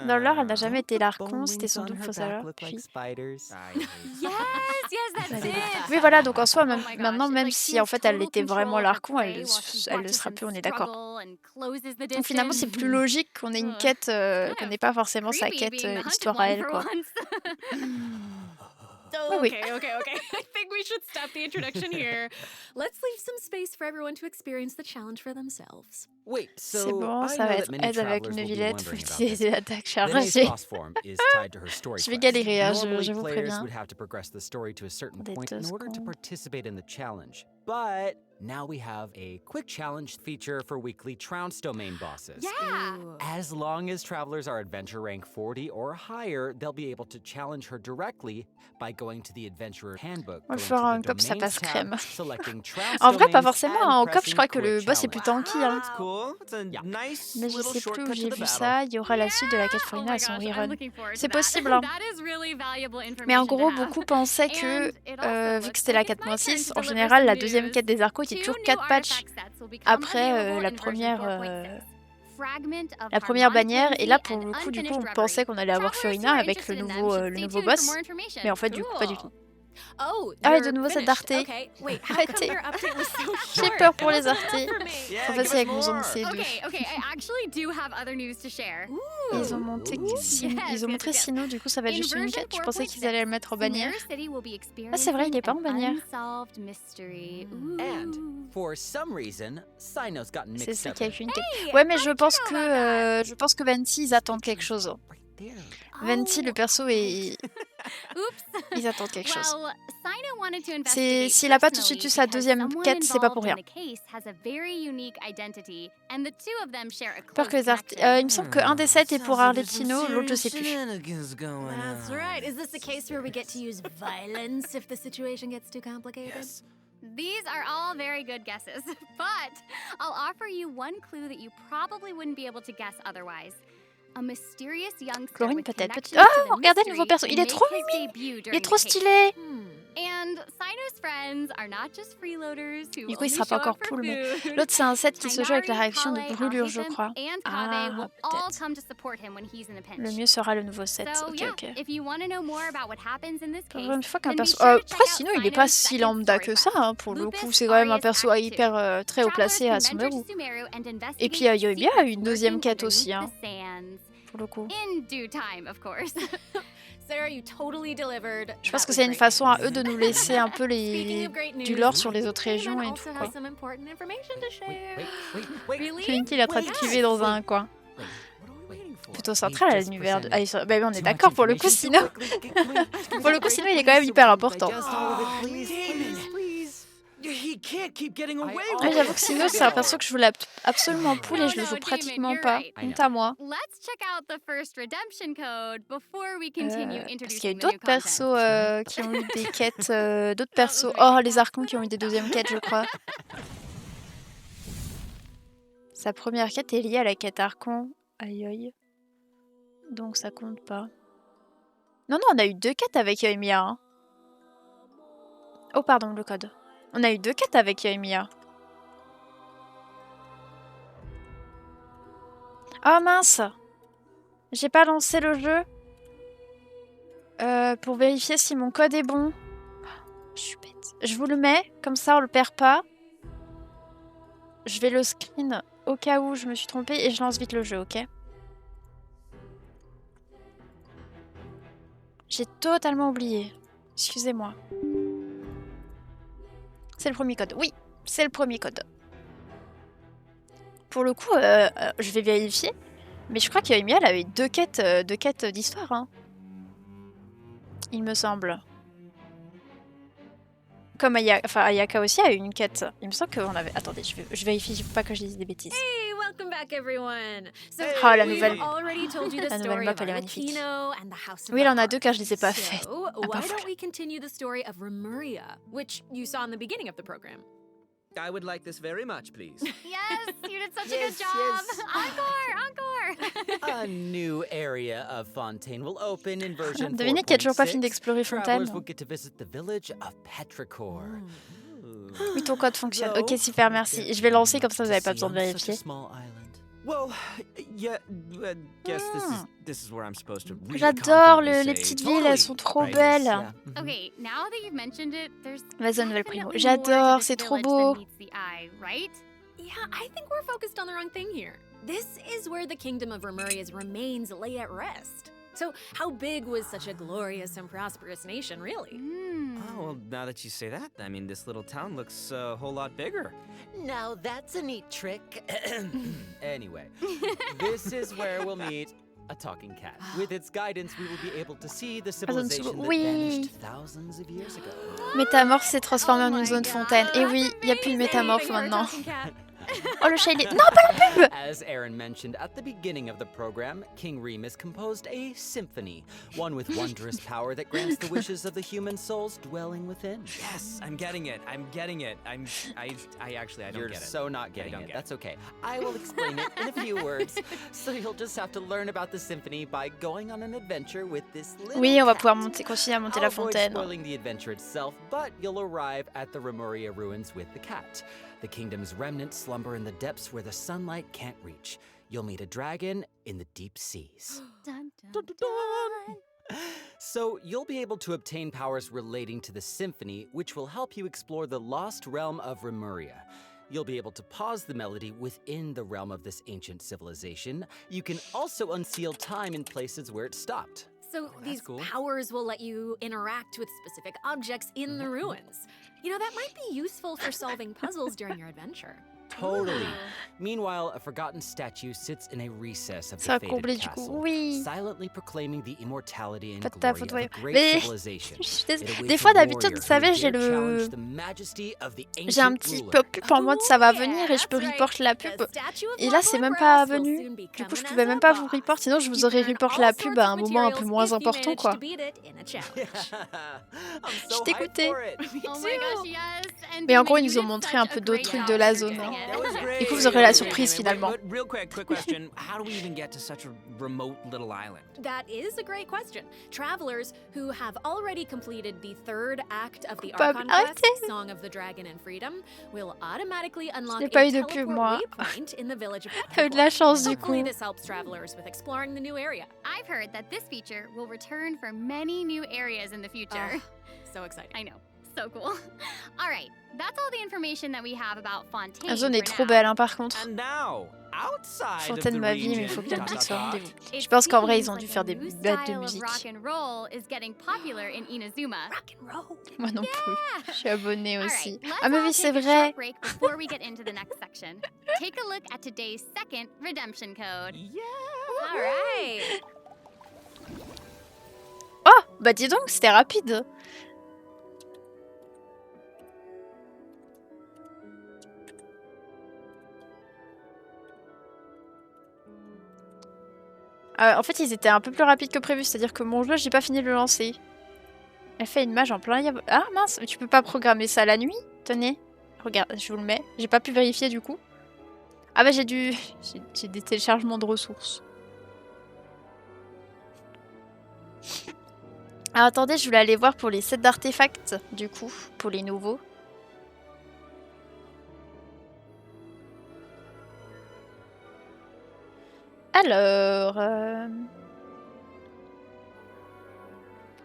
Dans l'or, elle n'a jamais été l'archon, c'était son double faux alors. Puis... Yes, that's it. Oui, voilà, donc en soi, même, Oh my gosh, maintenant, it's même like si she has en fait elle total était vraiment control of her l'archon, prey elle while she le watches sera him plus, on est d'accord. struggle and closes the Donc finalement, c'est distance. plus logique qu'on ait une quête, qu'on n'ait pas forcément sa Creepy quête being the hunted histoire à one elle, for quoi. once. Oui, oui. Okay. I think we should stop the introduction here. Let's leave some space for everyone to experience the challenge for themselves. Wait, C'est so bon, I ça know va that être many aide avec travelers une will be villette, faut wondering about utiliser this. l'attaque The Nave's chargée. boss form is tied to her story Je vais quest. galérer, hein, je Normally, vous players préviens. would have to progress the story to a certain Des point in 2 order to secondes. participate in the challenge. But now we have a quick challenge feature for weekly Trounce domain bosses. Yeah. As long as travelers are adventure rank 40 or higher, they'll be able to challenge her directly by going to the adventurer handbook. On le going fera to en the cop, ça domains passe tab, crème. selecting Trounce En vrai, pas domains, forcément. and Hein. En cop, je pressing crois que le quick boss est plus challenge. tanky. Hein. That's cool. It's a nice Mais je little sais plus où shortcut j'ai to the vu battle. ça. Il y aura la suite de la quête Oh Farina my à son gosh, I'm rerun. looking forward to C'est that. possible. Hein. That is really valuable Mais en information to gros, have. beaucoup pensaient que, And it also vu looks que c'était la like it's my turn 4.6, to en deliver général, la some deuxième news. quête des archos était 2 toujours new 4 patchs artifact sets will become après available la in version première... 4.6. La première bannière, et là pour le coup, du coup, on pensait qu'on allait avoir Furina avec le nouveau boss, mais en fait, du coup, pas du tout. Oh, Ah, et de you're nouveau cette finished. Arte. Okay, wait, how come Arrêtez. your update was so J'ai short? peur pour les Arte. Yeah, En fait, give c'est us avec mon zone more. C2. Okay, I actually do have other news to share. Ils ont monté ils ont montré Sino, du coup ça va être juste une quête. Je pensais qu'ils allaient le mettre en bannière. Ah, c'est vrai, il est pas en bannière. And for some reason, Sino's gotten C'est mixed ça up. qui a qu'une quête. Ouais, mais je pense que Venti, ils attendent quelque chose. Venti, le perso, ils attendent quelque chose. S'il a pas tout de suite eu sa deuxième quête, c'est pas pour rien. Peur que les il me semble qu'un des 7 est pour Arlecchino, l'autre je sais plus. That's right. Is this the case where we get to use violence if the situation gets too complicated? Yes. These are all very good guesses, but I'll offer you one clue that you probably wouldn't be able to guess otherwise. A mysterious youngster Chlorine with peut-être. connections to Oh, the regardez le nouveau perso. mystery Il est will trop make his mimi. debut Il during est trop the case. stylé. And Sino's friends are not just freeloaders who Du coup, only il sera pas show encore up for pool, mais food. l'autre c'est un set qui se joue avec la Tigari, réaction de Kale, brûlure, je Alhazen, crois. and Kaveh Ah, will all peut-être. come to support him when he's in a pinch. Le mieux sera le nouveau set. So, Ok, yeah, ok. if you want to know more about what happens in this case, Pour une fois qu'un then be perso. sure to check Après, out sinon, il est pas Sino's si second lambda story que ça, quest. hein, pour le Lupus coup. C'est quand même un Arias perso Act hyper très haut Travelers placé à can son venture Sumeru. to Sumeru and Et puis, investigate Yoimiya a secrets une deuxième lurking quête aussi, underneath hein, the sands. pour le coup. In due time, of course. Sarah, you totally delivered. Je pense That que was c'est une great façon à news. eux de nous laisser un peu Speaking of great du news, lore sur les autres Caitlin régions et also tout, has quoi. some important information to share. Wait. Clinky, il est en train de cuver dans un coin. What are we waiting for? Plutôt central à l'univers. Ah, bah, on est Too d'accord, much pour le coup, information sinon. too quickly. Can Pour le we coup, break, sinon, il est please, quand même so hyper we can important. digest all of it, Oh, please, Damon, please. please. He can't keep getting away with Ouais, it. j'avoue que Sino, c'est un perso que je voulais absolument pool et je le joue pratiquement pas. Honte à moi. Let's check out the first redemption code before we continue Parce qu'il y a eu introducing the new d'autres content. persos qui ont eu des quêtes, d'autres persos. Oh, les archons qui ont eu des deuxièmes quêtes, je crois. Sa première quête est liée à la quête archon. Aïe aïe. Donc ça compte pas. Non, on a eu 2 quêtes avec Yoimiya. Hein. Oh, pardon, le code. On a eu 2 quêtes avec Yoimiya. Ah mince! J'ai pas lancé le jeu. Pour vérifier si mon code est bon. Je suis bête. Je vous le mets, comme ça on le perd pas. Je vais le screen au cas où je me suis trompée et je lance vite le jeu, ok? J'ai totalement oublié. Excusez-moi. C'est le premier code. Oui, c'est le premier code. Pour le coup, je vais vérifier. Mais je crois qu'Yoimiya, elle avait 2 quêtes d'histoire. Hein. Il me semble. Comme Ayaka aussi a eu une quête. Il me semble qu'on avait... Attendez, je vérifie, il faut pas que je dise des bêtises. Hey, welcome back everyone. So Oh, la we've nouvelle... already told you the La nouvelle story map, of elle est magnifique. Arlecchino and the House of Oui, il the en a 2 Heart. car je les ai pas faites. So, Ah, why bah, don't voilà. we continue the story of Remuria, which you saw in the beginning of the program? I would like this very much, please. Yes, you did such a Yes, good job. yes. Encore. A new area of Fontaine will open in version Devinez qu'il a toujours pas fini 4.6. d'explorer Travelers Fontaine. will get to visit the village of Petrichor. Oui, ton code fonctionne. Ok, super, merci. Je vais lancer comme ça, vous n'avez pas besoin de vérifier. Well, yeah, guess this is where I'm supposed to really J'adore confidently les say petites villes, elles sont trop belles. Okay, now that you've mentioned it, there's Vas-y, nouvelle primo. definitely more to J'adore, this c'est trop village beau. than meets the eye, right? Yeah, I think we're focused on the wrong thing here. This is where the kingdom of Remuria's remains lay at rest. So, how big was such a glorious and prosperous nation, really? Oh, well, now that you say that, I mean, this little town looks a whole lot bigger. Now that's a neat trick. Anyway, this is where we'll meet a talking cat. With its guidance, we will be able to see the civilization that Oui. vanished thousands of years ago. Métamorphe s'est transformé en une zone fontaine. Et oui, il n'y a plus de métamorphe maintenant. Oh, le chat, il est... Non, pas la pub! As Aaron mentioned at the beginning of the program, King Remus composed a symphony, one with wondrous power that grants the wishes of the human souls dwelling within. Yes, I'm getting it. I actually, I don't You're get it. so not getting I don't it. get That's okay. I will explain it in a few words. So you'll just have to learn about the symphony by going on an adventure with this little Oui, on va cat. pouvoir continuer à monter I'll la avoid fontaine. spoiling the adventure itself, but you'll arrive at the Remuria ruins with the cat. The kingdom's remnants slumber in the depths where the sunlight can't reach. you'll meet a dragon in the deep seas. Dun, dun, dun. So you'll be able to obtain powers relating to the symphony, which will help you explore the lost realm of Remuria. You'll be able to pause the melody within the realm of this ancient civilization. You can also unseal time in places where it stopped. So these powers will let you interact with specific objects in the ruins. You know, that might be useful for solving puzzles during your adventure. Totally. Meanwhile, a forgotten statue sits in a recess of Ça a the comblé fated du coup. castle, Oui. silently proclaiming the immortality and Pas de ta glory faute, of a voyons. great Mais civilization. je suis désolée. It awaits Des a fois, d'habitude, warrior vous savez, who j'ai dare le... challenge the majesty of the J'ai un ancient petit ruler. pop-up en mode ça va venir et je peux report la pub. Et là, c'est même pas venu. Du coup, je pouvais même pas vous report, sinon je vous aurais report la pub à un moment un peu moins important, quoi. Je suis dégoûtée. Oh my gosh, yes. And Mais en Dima, gros, ils you nous ont did montré such un a peu d'autres great trucs job de la introducing zone. it. That was great. Du coup, vous aurez la surprise, Wait, finalement. real quick question. How do we even get to such a remote little island? That is a great question. Travelers who have already completed the third act of the Coupable. Archon quest, Arrêtez. Song of the Dragon and Freedom, will automatically unlock n'ai a pas eu de pub, teleport moi. waypoint in the village of T'as eu de la chance, du Hopefully coup. this helps travelers with exploring the new area. I've heard that this feature will return for many new areas in the future. So exciting. I know. So cool. All right, that's all the information that we have about Fontaine. La zone est for trop now. belle, hein, par contre. And now, outside Fontaine of the ma vie, mais il region, faut que la musique soit au rendez-vous. It Je pense qu'en vrai, seems ils ont dû like faire a des new bêtes de style of musique. rock and roll is getting popular in Inazuma. Rock and roll. Moi non plus. Je suis abonnée All aussi. right, let's Ah mais all oui, c'est take a vrai. short break before we get into the next section. Take a look at today's second redemption code. All right. Oh, bah dis donc, c'était rapide. En fait, ils étaient un peu plus rapides que prévu, c'est-à-dire que mon jeu, j'ai pas fini de le lancer. Elle fait une mage en plein... Ah mince, tu peux pas programmer ça la nuit? Tenez, regarde, je vous le mets. J'ai pas pu vérifier du coup. Ah bah j'ai dû... J'ai des téléchargements de ressources. Alors attendez, je voulais aller voir pour les sets d'artefacts, du coup, pour les nouveaux. Alors...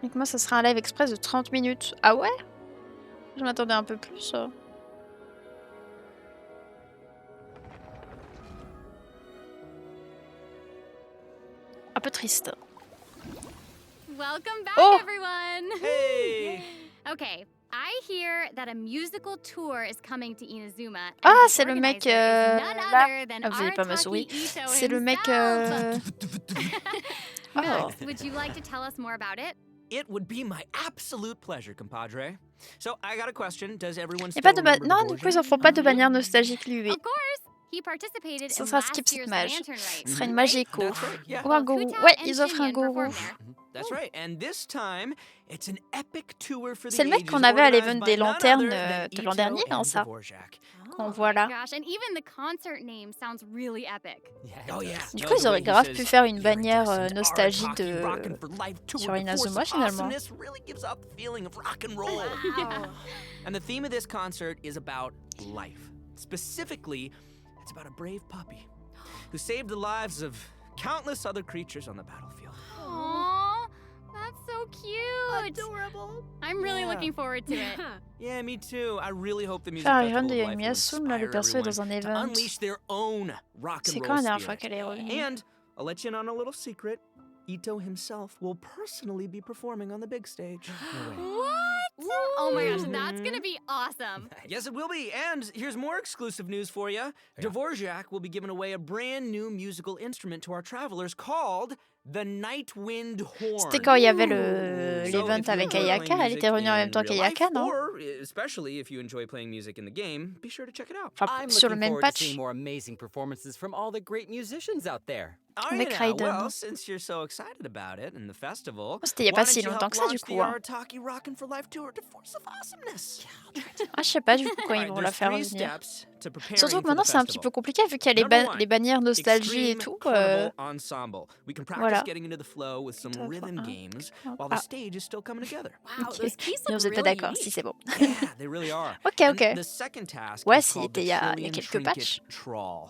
Donc moi, ça sera un live express de 30 minutes. Ah ouais? Je m'attendais un peu plus. Un peu triste. Welcome back, Oh! everyone! Hey! Okay, I hear that a musical tour is coming to Inazuma. and Ah, the c'est le mec organizer is none là. other than Ah, vous avez pas ma Arataki souris. Ito C'est le mec... himself. Oh. Max, would you like to tell us more about it? It would be my absolute pleasure, compadre. So, I got a question. Does everyone Y a still pas de remember non, du coup, ils en Dvorak? font pas de bannière nostalgique, lui. Of course! He participated Ça in sera last skip cette year's mage. lantern race. Ce sera une mage écho. That's right, yeah. Ou un gourou. Kuta Ouais, and ils offrent un Shinyan performed gourou. there. That's right. And this time, it's an epic tour for the C'est le mec ages qu'on avait à organized l'event by des none lanternes other than de l'an Ito dernier, non, and ça? Dvorak. Qu'on voit là. Gosh, and even the concert name sounds really epic. Oh yeah. Du No, coup, the ils auraient way he grave says, pu faire une bannière iridescent nostalgie Arataki de... rockin' for life tour sur with Inazuma, force of finalement. awesomeness really gives off the feeling of rock and roll. And the theme of this concert is about life. Specifically, it's about a brave puppy who saved the lives of countless other creatures on the battlefield. Aww, that's so cute. Adorable. I'm really Yeah. looking forward to it. Yeah, me too. I really hope the music Faire festival Iron of de life will Yamiyasun, là, le inspire perso est dans everyone un to event. unleash their own rock and C'est roll quand la dernière fois spirit. qu'elle est revenue? And I'll let you in on a little secret. Ito himself will personally be performing on the big stage. What? Oh my gosh, that's gonna be awesome. Yes, it will be. And here's more exclusive news for you. Dvorak will be giving away a brand new musical instrument to our travelers called the Night Wind Horn. C'était quand il y avait l'event So if you avec enjoy Ayaka. playing Elle était revenue en music même temps in real qu'Ayaka, life, non? Or especially if you enjoy playing music in the game, be sure to check it out. Enfin, I'm sur le looking même forward to patch. seeing more amazing performances from all the great musicians out there. Oh, Avec yeah, Raiden. well, since you're so excited about it and the festival, C'était il y a why pas don't si you longtemps help que ça, du launch coup. the Hein. Arataki Rockin' for Life tour to Force of Awesomeness? Ah, je sais pas du coup quand ils Alright, vont la there's faire three revenir. steps to preparing Surtout que for maintenant the c'est un petit festival. peu compliqué vu qu'il y a Number one, les bannières nostalgie et Extreme tout. Carnival Ensemble. We can practice Voilà. getting into the flow with some rhythm games while the Ah. stage is still coming together. Wow, Ok. those keys Mais look vous êtes pas really d'accord unique. si c'est bon. Yeah, they really are. Ok, And ok. the second task Ouais, is s'il called était the il y a Trillion quelques Trinket patchs. Trawl.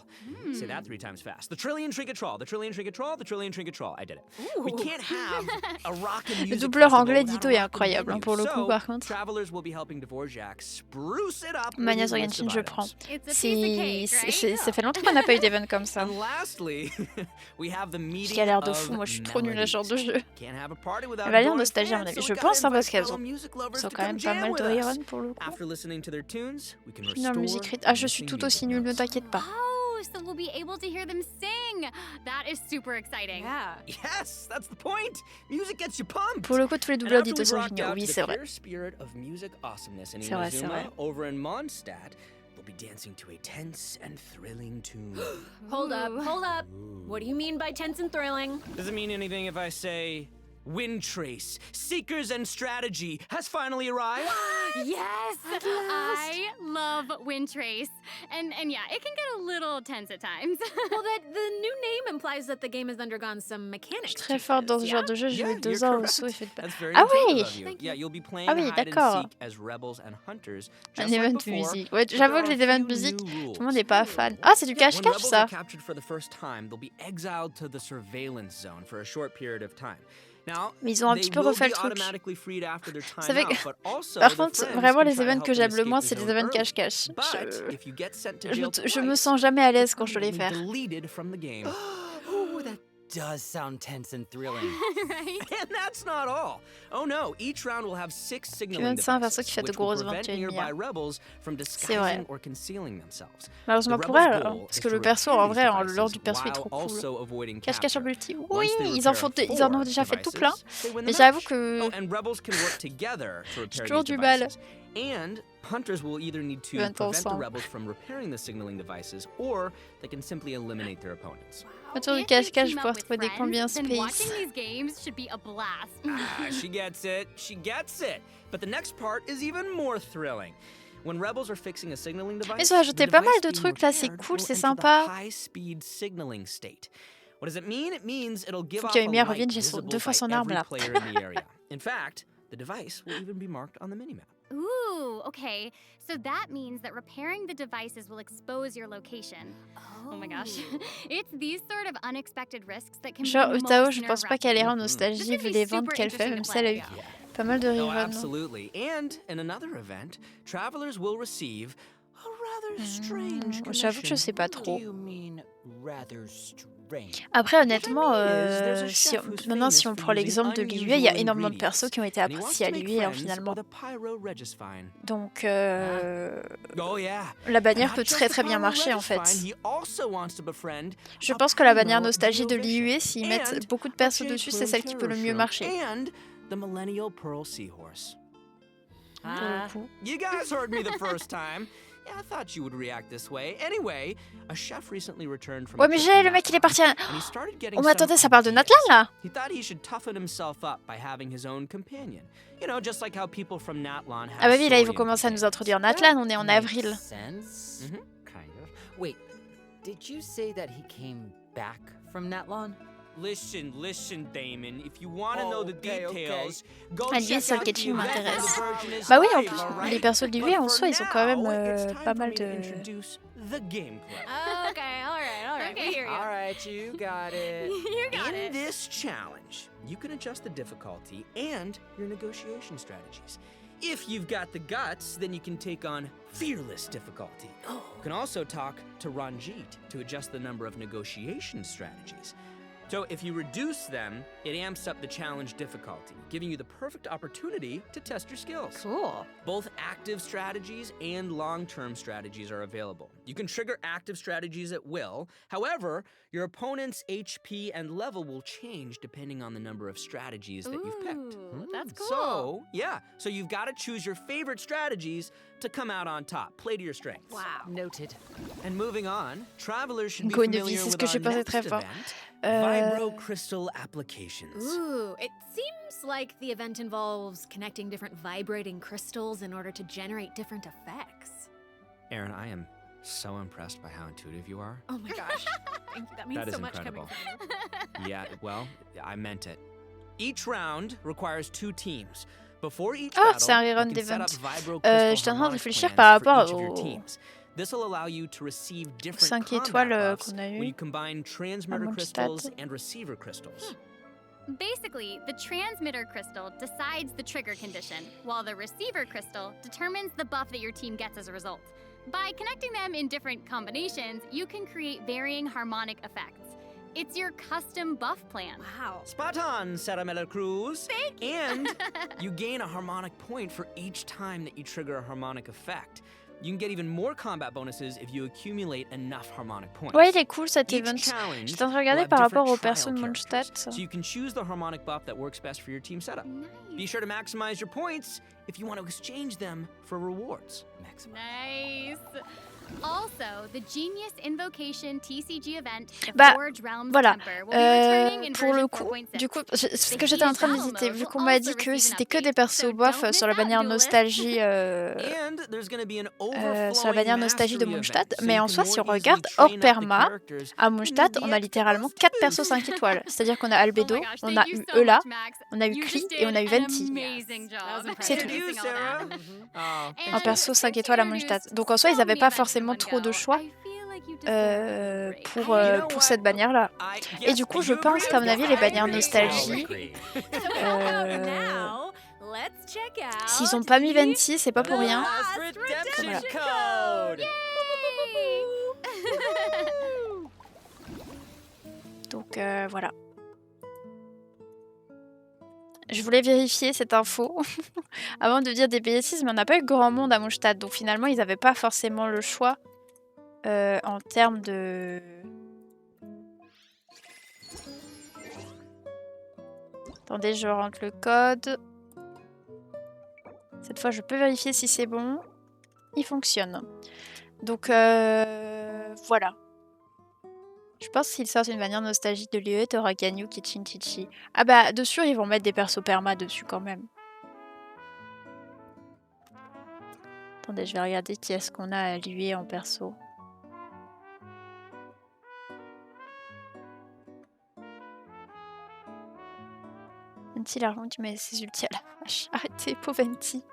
Say that 3 times fast. The Trillion Trinket Trawl. The Trillion Trinket Trawl. The Trillion Trinket Trawl. I did it. We can't have a rockin' Le music doubleur festival anglais without d'Ito a est rockin' incroyable venue. pour le coup So, par contre. travelers will be helping Dvorak spruce it up with Mania his sur list Genshin, of je items. prends. It's a piece of cake, right? Ça fait longtemps qu'on n'a pas eu d'event comme ça. And lastly, we have the Je meeting galère de of fou, moi je suis trop nulle à ce genre de melodies. jeu. Can't have a party without Elle va aller en adoring nostalgie à mon fans, avis. so Je we pense gotta hein, parce invite qu'elles fellow ont, music lovers elles ont to quand come même pas jam mal with de us. rerun pour le coup. After listening to their tunes, we can Une musique rythme. Ah, je suis tout aussi nulle, ne t'inquiète pas. Oh, so we'll be able to hear them sing. That is super exciting. Yeah. Yes, that's the point. Music gets you pumped. Pour le coup, tous les And doubleurs after d'Ito we've sont rocked géniaux. out Oui, to the c'est vrai. pure spirit of music awesomeness in C'est vrai, c'est vrai. Inazuma, over in Mondstadt, we'll be dancing to a tense and thrilling tune. Hold up, hold up. What do you mean by tense and thrilling? Does it mean anything if I say Wind Trace, Seekers and Strategy has finally arrived? Yes, I love Wind Trace, and yeah, it can get a little tense at times. Well, the new name implies that the game has undergone some mechanics. Je suis très forte dans ce genre de jeu, j'ai Yeah, joué 2 you're ans au correct. saut et fait pas. That's very Ah intuitive oui! of you. Yeah, you'll be playing Ah oui, hide and d'accord. seek as rebels and hunters, Un just like event before, musique. Ouais, but j'avoue there que are les a events few musique, new tout le rules. monde n'est pas fan. Ah, c'est du When cache-cache rebels ça. are captured for the first time, they'll be exiled to the surveillance zone for a short period of time. Now, Mais ils ont un they petit peu will refait be le truc. automatically freed after their time Ça fait out, que- but also Par their contre, friends vraiment, can les try to events help que them j'aime le escape moins, the c'est les zone events early. cache-cache. But if you get sent to jail Je me twice, sens jamais à l'aise quand je dois les permanently faire. deleted from the game. Ooh, that does sound tense and thrilling. Right? And that's not all. Oh no, each round will have 6 signaling même c'est un perso devices, qui fait de which will grosses prevent 21 nearby milliards. rebels from vrai. disguising or concealing themselves. Malheureusement The pour rebels' elle, goal parce is que to le perso, repair en these vrai, devices l'or du perso est while trop cool. also avoiding Cache-cache en capture. multi. Once Oui, they ils en repair ont déjà fait tout plein. devices, they win the Mais j'avoue match. que Oh, and rebels can work together to repair toujours these du mal. devices. And hunters will either need to Event prevent the ensemble. rebels from repairing the signaling devices, or they can simply eliminate their opponents. autour du If we cache-cache, team pouvoir up with trouver des friends, combien then space. watching these games should be a blast. Ah, she gets it. She gets it. But the next part is even more thrilling. When rebels are fixing a signaling device, Ils ont ajouté the pas mal device de being trucs là, c'est repaired cool, will c'est enter the sympa. high-speed signaling state. What does it mean? It means it'll give Faut off que a Emilia light revienne, j'ai visible 2 fois by son arme every là. player in the area. In fact, the device will even be marked on the minimap. Ooh, okay. So that means that repairing the devices will expose your location. Oh my gosh. It's these sort of unexpected risks that can Genre, be Utao, most je pense pas qu'elle ira en nerve-wracking. nostalgie This vu would les be ventes super qu'elle fait, interesting même to si elle a eu play. pas mal de Oh, rerun. absolutely. And in another event, travelers will receive a rather strange J'avoue que je sais pas What do trop. you mean, rather strange? Après, honnêtement, there's a si chef on, who's maintenant, famous si on for prend using l'exemple de l'IUE, il y a unusual énormément de persos ingredients. qui ont été And he wants appréciés à to make l'IUE hein, friends finalement. with a pyro-regisfine. Donc, Oh yeah. la bannière Not peut just très the très bien marcher en fait. pyro-regisfine, he also wants to befriend Je a pense que la bannière primo nostalgie de geovician. l'IUE, s'ils mettent And beaucoup de a persos J. dessus, c'est Plume celle qui peut le mieux terror marcher. shroud. And the Millennial Pearl Seahorse. Pour le coup. You guys heard me the first time. Yeah, I thought you would react this way. Anyway, a chef recently returned from Ouais, a mais trip j'ai to le mec, il est Natlan, parti. and he started getting Oh, mais some attendez, ça parle de ideas. Natlan là? He thought he should toughen himself up by having his own companion. You know, just like how people from Natlan have Ah bah oui, là, ils vont Saurian commencer à nous companions. introduire Natlan, on est en Makes avril. Sense. Mhm. Kind of. Wait, did you say that he came back from Natlan? Listen, Damon. If you want to know the details, go Ah, lui, check c'est le out the Ketchum event m'intéresse. The Virgin is Bah oui, en Live, plus, alright? les persos de l'IUE But en for soi, ils ont quand même now, it's pas time mal for me to de... introduce the gameplay. Okay, all right. Okay. We hear you. All right, you got it. You got In it. this challenge, you can adjust the difficulty and your negotiation strategies. If you've got the guts, then you can take on fearless difficulty. You can also talk to Ranjit to adjust the number of negotiation strategies. So if you reduce them, it amps up the challenge difficulty, giving you the perfect opportunity to test your skills. Cool. Both active strategies and long-term strategies are available. You can trigger active strategies at will. However, your opponent's HP and level will change depending on the number of strategies that you've picked. That's cool. So you've got to choose your favorite strategies to come out on top. Play to your strengths. Wow. Noted. And moving on, travelers should be Go une vie, familiar c'est ce with que our j'ai pensé next très fort. event, Vibro Crystal Applications. Ooh, it seems like the event involves connecting different vibrating crystals in order to generate different effects. Aaron, I am so impressed by how intuitive you are. Oh my gosh. Thank you. That means That is so much incredible. coming from you. Yeah, well, I meant it. Each round requires 2 teams. Before each Ah, battle, c'est un you rerun can set up d'event. Vibro Je Crystal suis en train de harmonic réfléchir plans par for rapport each of your aux teams. This will allow you to receive different 5 combat étoiles buffs qu'on a when eu. you combine transmitter Mondstadt. crystals and receiver crystals. Basically, the transmitter crystal decides the trigger condition, while the receiver crystal determines the buff that your team gets as a result. By connecting them in different combinations, you can create varying harmonic effects. It's your custom buff plan. Wow. Spot on, Sarah Miller Cruz. Thank you. And you gain a harmonic point for each time that you trigger a harmonic effect. You can get even more combat bonuses if you accumulate enough harmonic points. Ouais, il est cool cet Each event. challenge J'étais en train de will regarder have par rapport different aux persos trial de characters, Mondstadt. so you can choose the harmonic buff that works best for your team setup. Be sure to maximize your points if you want to exchange them for rewards. Nice. Also, the Genius Invocation TCG event, the Bah, Forge Realms voilà. Temper, will be returning in Pour le version coup, 4.6. du coup, c'est ce que j'étais en train d'hésiter, vu qu'on m'a dit que c'était que des persos bof sur la bannière nostalgie, sur la bannière nostalgie de Mondstadt, mais en soi, si on regarde hors perma, à Mondstadt, on a littéralement 4 persos 5 étoiles. C'est-à-dire qu'on a Albedo, on a eu Eula, on a eu Klee et on a eu Venti. C'est tout. Un perso 5 étoiles à Mondstadt. Donc en soi, ils n'avaient pas forcément trop de choix pour cette bannière-là. Et du coup, je pense qu'à mon avis, les bannières nostalgie, s'ils n'ont pas mis 26, c'est pas pour rien. Voilà. Donc voilà. Je voulais vérifier cette info avant de dire des bêtises, mais on n'a pas eu grand monde à Mondstadt, donc finalement ils n'avaient pas forcément le choix en termes de... Attendez, je rentre le code. Cette fois je peux vérifier si c'est bon. Il fonctionne. Donc voilà. Je pense qu'ils sortent une bannière nostalgique de l'IE, t'auras Ganyu, Kichin, Chichi. Ah bah, dessus, ils vont mettre des persos perma dessus quand même. Attendez, je vais regarder qui est-ce qu'on a à l'IE en perso. Venti, la honte, mais ses ultis à la vache. Arrêtez, pauvre Venti.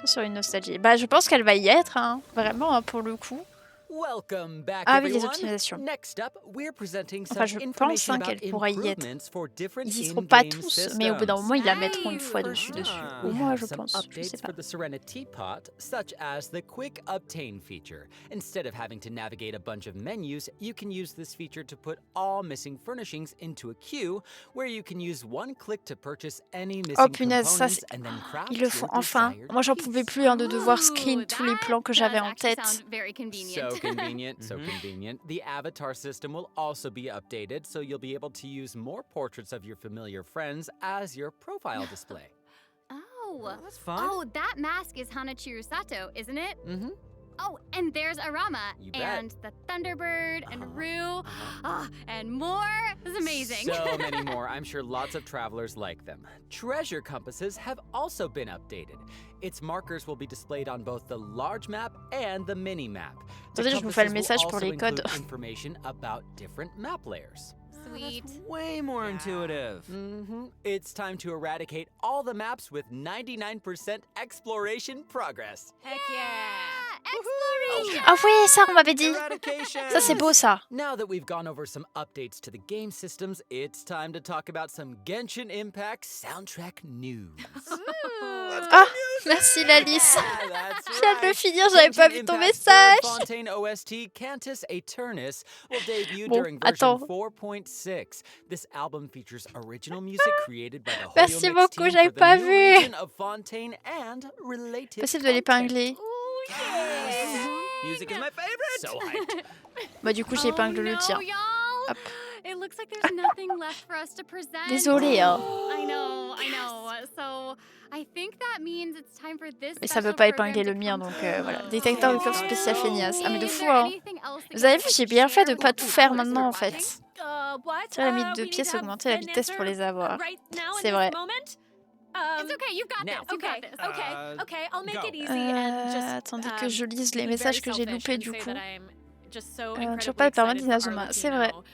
Sur une nostalgie. Bah, je pense qu'elle va y être, hein. Vraiment, hein, pour le coup. Welcome back, Ah oui, les everyone. optimisations. Next up, we're presenting Enfin, some je pense information hein, about qu'elle pourra y être. improvements for different Ils y seront pas in-game tous, mais au bout d'un moment, ils la mettront une fois systems. dessus. Au We moins, have je some pense. Je sais updates pas. for the Serenity Pot, such as the Quick Obtain feature. Instead of having to navigate a bunch of menus, you can use this feature to put all missing furnishings into a queue, where you can use one click to purchase any missing Oh punaise, ça components c'est... and then craft Ils le font your enfin. desired Moi, j'en piece. pouvais plus hein, de devoir screen tous les plans que j'avais en tête. So convenient, so convenient. The avatar system will also be updated, so you'll be able to use more portraits of your familiar friends as your profile display. Oh, that's fun. Oh, that mask is Hanachiru Sato, isn't it? Mm-hmm. Oh, and there's Arama, You bet. and the Thunderbird, and Rue, and more. This is amazing. So many more. I'm sure lots of travelers like them. Treasure compasses have also been updated. Its markers will be displayed on both the large map and the mini map. The Attendez, je vous fais le compasses will message pour also les codes. include information about different map layers. Sweet. Way more intuitive. Mm-hmm. It's time to eradicate all the maps with 99% exploration progress. Heck yeah! Exploration! Ah ouais, ça, on m'avait dit. Eradication. Ça, c'est beau, ça. Now that we've gone over some updates to the game systems, it's time to talk about some Genshin Impact soundtrack news. Ah, Merci Lalice. That's Je viens de le right. finir, j'avais pas Genshin vu ton Impact's message. third Fontaine OST, Cantus Aeternus, will debut Bon, during version attends. 4.6. This album features original music created by the Merci Hoyo Mix beaucoup, team j'avais for the pas new vu. region of Fontaine and related Possible de content. l'épingler. Music is my favorite. So hyped. Bah du coup j'épingle le tien. Y'all. Hop. It looks like there's nothing left for us to present. Désolée hein. I know. So I think that means it's time for this. Mais ça veut pas épingler le mien donc voilà. Détecteur de coffre spécial feignasse. Ah mais de fou hein. Vous avez vu, j'ai bien fait de pas tout faire maintenant en fait. Tiens, la limite de pièces augmenter la vitesse pour les avoir. C'est vrai. It's okay, you've got Now. this. You got this. Okay, I'll make go. it easy and just Attendez que je lise les be messages very que j'ai selfish loupés and du say coup. that I'm just so Toujours incredibly pas le permis excited for d'Inazuma, our c'est vrai. Lutino.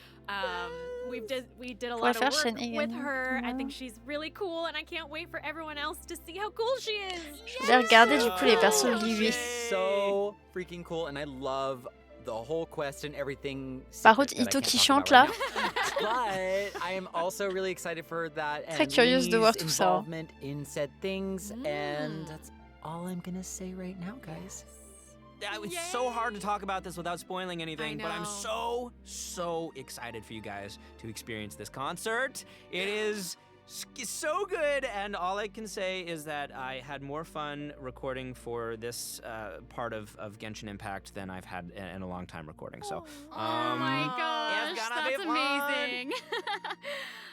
We did a Pour lot faire of work chaîne with également. her. I think she's really cool and I can't wait for everyone else to see how cool she is. Je voulais regarder du coup les persos de lui. So freaking cool, and I love the whole quest and everything. Par contre, secret that I Ito can't qui talk chante about là. right now. But I am also really excited for that Très and curieuse de voir Lee's tout ça. involvement in said things, and that's all I'm gonna say right now, guys. It's so hard to talk about this without spoiling anything, but I'm know. so excited for you guys to experience this concert. It is so good, and all I can say is that I had more fun recording for this part of Genshin Impact than I've had in a long time recording. So, Oh my gosh, it's gonna that's be fun. amazing.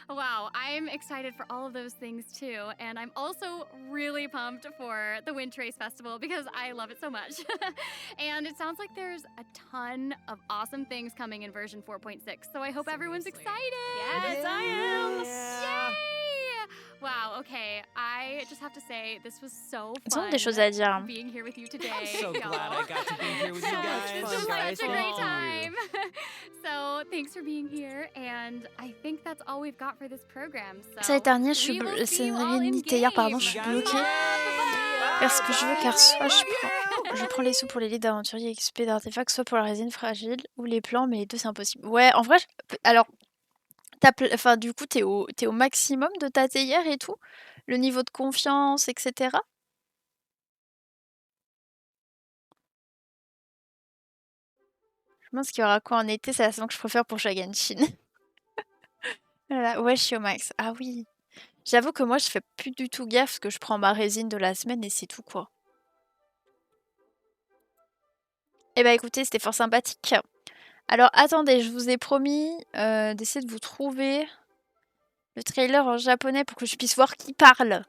Wow, I'm excited for all of those things too. And I'm also really pumped for the Wind Trace Festival because I love it so much. And it sounds like there's a ton of awesome things coming in version 4.6. So I hope everyone's excited. Yes, I am. Yay! Wow, okay. I just have to say, this was so Ils ont fun des choses à dire. being here with you today. I'm so y'all. glad I got to be here with you So much guys. fun. This was guys. such a great Thank you. time. So thanks for being here, and I think that's all we've got for this program. So Ça dernier, je suis we will see you all in hier, pardon, je game. suis bloquée. Parce que je veux car soit je prends les sous pour les livres d'aventuriers XP d'artefacts, soit pour la résine fragile ou les plans, mais les deux c'est impossible. Ouais, en vrai, alors, enfin, du coup, t'es au maximum de ta théière et tout, le niveau de confiance, etc. Je pense qu'il y aura quoi en été, c'est la saison que je préfère pour Genshin. Voilà, ouais, je suis au max. Ah oui. J'avoue que moi, je fais plus du tout gaffe parce que je prends ma résine de la semaine et c'est tout, quoi. Eh bah écoutez, c'était fort sympathique. Alors attendez, je vous ai promis d'essayer de vous trouver le trailer en japonais pour que je puisse voir qui parle.